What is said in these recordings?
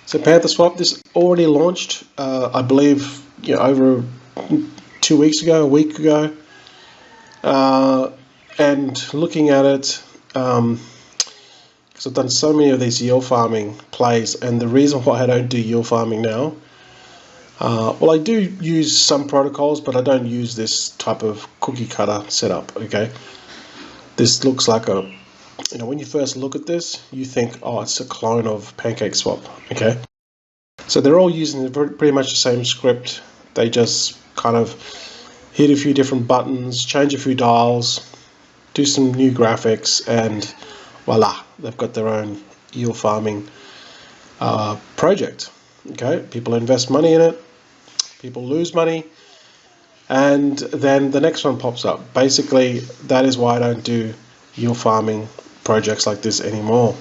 So Panther Swap, this already launched, I believe, over 2 weeks ago, a week ago. And looking at it, because I've done so many of these yield farming plays, and the reason why I don't do yield farming now, well, I do use some protocols, but I don't use this type of cookie cutter setup. Okay, this looks like a, when you first look at this, you think, oh, it's a clone of PancakeSwap. Okay, so they're all using pretty much the same script. They just kind of hit a few different buttons, change a few dials, do some new graphics, and voila, they've got their own yield farming project. Okay, people invest money in it, people lose money, and then the next one pops up. Basically, that is why I don't do yield farming projects like this anymore.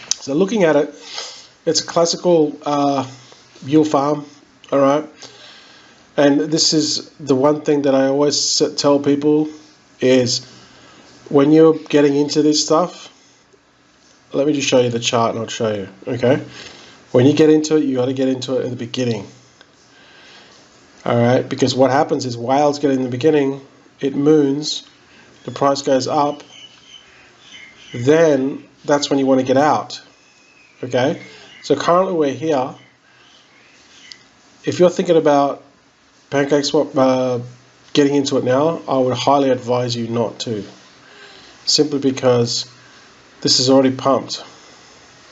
So looking at it, it's a classical yield farm, all right? And this is the one thing that I always tell people is, when you're getting into this stuff, let me just show you the chart and I'll show you, okay? When you get into it, you got to get into it in the beginning. All right, because what happens is whales get in the beginning, it moons, the price goes up, then that's when you want to get out, okay? So currently we're here. If you're thinking about PancakeSwap getting into it now, I would highly advise you not to, simply because this is already pumped,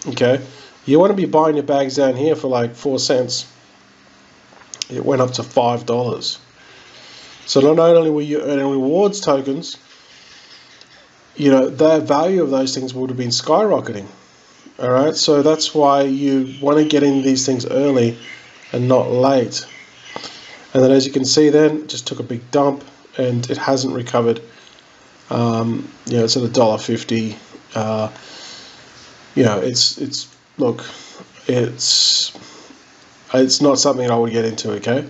okay? You want to be buying your bags down here for like 4 cents. It went up to $5. So not only were you earning rewards tokens, the value of those things would have been skyrocketing. All right, so that's why you want to get in these things early and not late. And then, as you can see, then it just took a big dump and it hasn't recovered. It's at $1.50. It's not something I would get into, okay?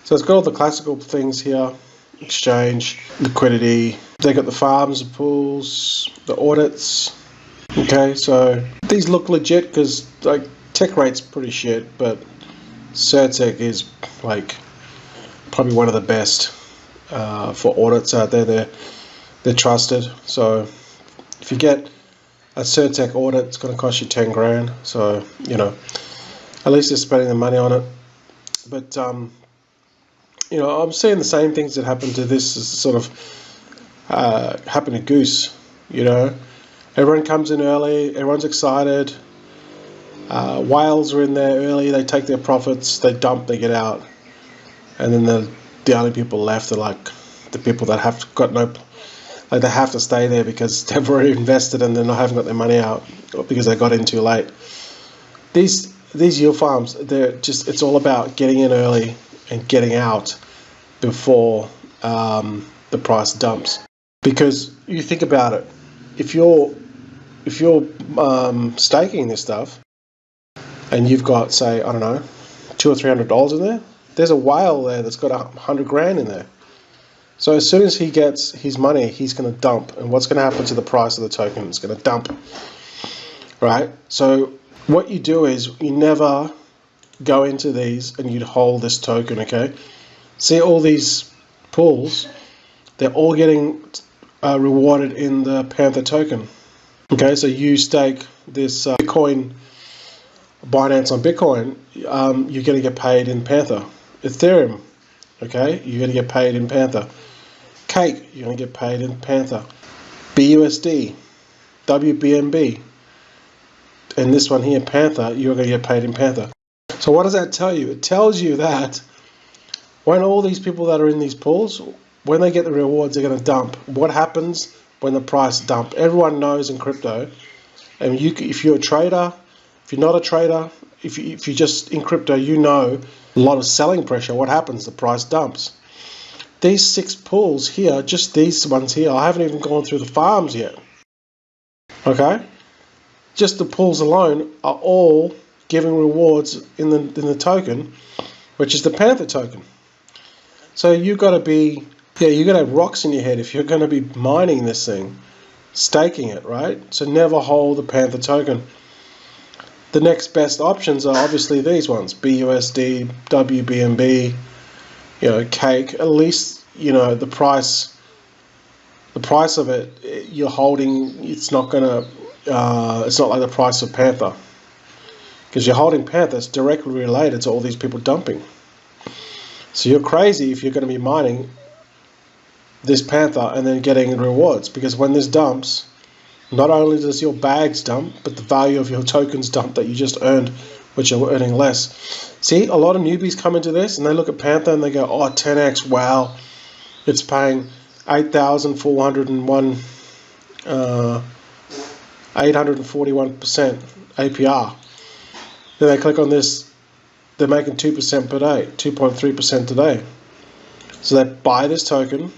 So it's got all the classical things here: exchange, liquidity. They got the farms, the pools, the audits. Okay, so these look legit because tech rate's pretty shit, but CertTech is probably one of the best for audits out there. They're trusted. So if you get a CertTech audit, it's going to cost you 10 grand. So at least they're spending the money on it. But I'm seeing the same things that happened to this sort of happen to Goose. Everyone comes in early, everyone's excited. Whales are in there early, they take their profits, they dump, they get out, and then the only people left are the people that they have to stay there because they've already invested and haven't got their money out because they got in too late. These yield farms, it's all about getting in early and getting out before the price dumps. Because you think about it, if you're staking this stuff and you've got, say, I don't know, $200 or $300 in there, there's a whale there that's got 100 grand in there. So as soon as he gets his money, he's going to dump. And what's going to happen to the price of the token? It's going to dump, right? So what you do is you never go into these and you'd hold this token, okay? See all these pools, they're all getting rewarded in the Panther token. Okay, so you stake this Bitcoin, Binance on Bitcoin, you're going to get paid in Panther. Ethereum, okay, you're going to get paid in Panther. Cake, you're going to get paid in Panther. BUSD, WBNB, and this one here, Panther, you're going to get paid in Panther. So what does that tell you? It tells you that when all these people that are in these pools, when they get the rewards, they're going to dump. What happens when the price dump? Everyone knows in crypto, and if you're a trader, if you're not a trader, if you're just in crypto, a lot of selling pressure. What happens? The price dumps. These 6 pools here, just these ones here, I haven't even gone through the farms yet. Okay? Just the pools alone are all giving rewards in the token, which is the Panther token. So you've got to have rocks in your head if you're going to be mining this thing, staking it, right? So never hold the Panther token. The next best options are obviously these ones: BUSD, WBNB, Cake. At least the price of it you're holding. It's not like the price of Panther, because you're holding Panther. It's directly related to all these people dumping. So you're crazy if you're going to be mining this Panther and then getting rewards, because when this dumps, not only does your bags dump, but the value of your tokens dump that you just earned, which are earning less. See, a lot of newbies come into this and they look at Panther and they go, oh, 10x, wow, it's paying 8,401, 841% APR. Then they click on this, they're making 2% per day, 2.3% today. So they buy this token,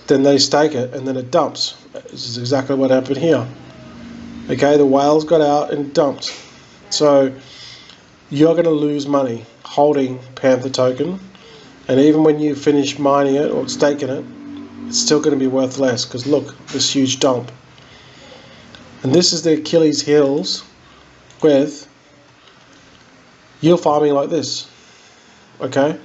then they stake it, and then it dumps. This is exactly what happened here. Okay, the whales got out and dumped. So you're going to lose money holding Panther token, and even when you finish mining it or staking it, it's still going to be worth less, because look, this huge dump. And this is the Achilles heels with yield farming like this. Okay,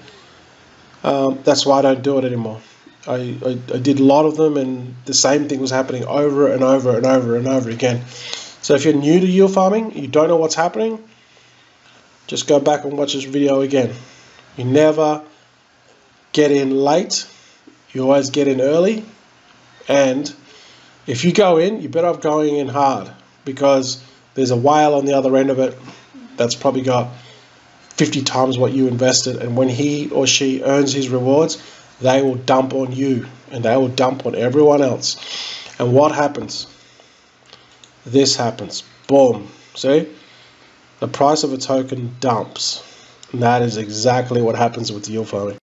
that's why I don't do it anymore. I did a lot of them, and the same thing was happening over and over and over and over again. So if you're new to yield farming, you don't know what's happening, just go back and watch this video again. You never get in late, you always get in early. And if you go in, you better off going in hard, because there's a whale on the other end of it that's probably got 50 times what you invested, and when he or she earns his rewards, they will dump on you, and they will dump on everyone else. And what happens? This happens. Boom. See? The price of a token dumps. And that is exactly what happens with yield farming.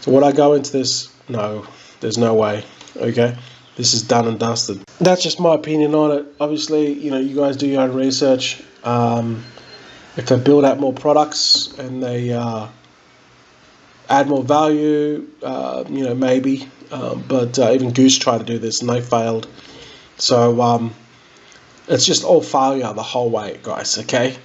So would I go into this? No, there's no way. Okay? This is done and dusted. That's just my opinion on it. Obviously, you guys do your own research. If they build out more products and they add more value, maybe. But even Goose tried to do this and they failed. So it's just all failure the whole way, guys, okay?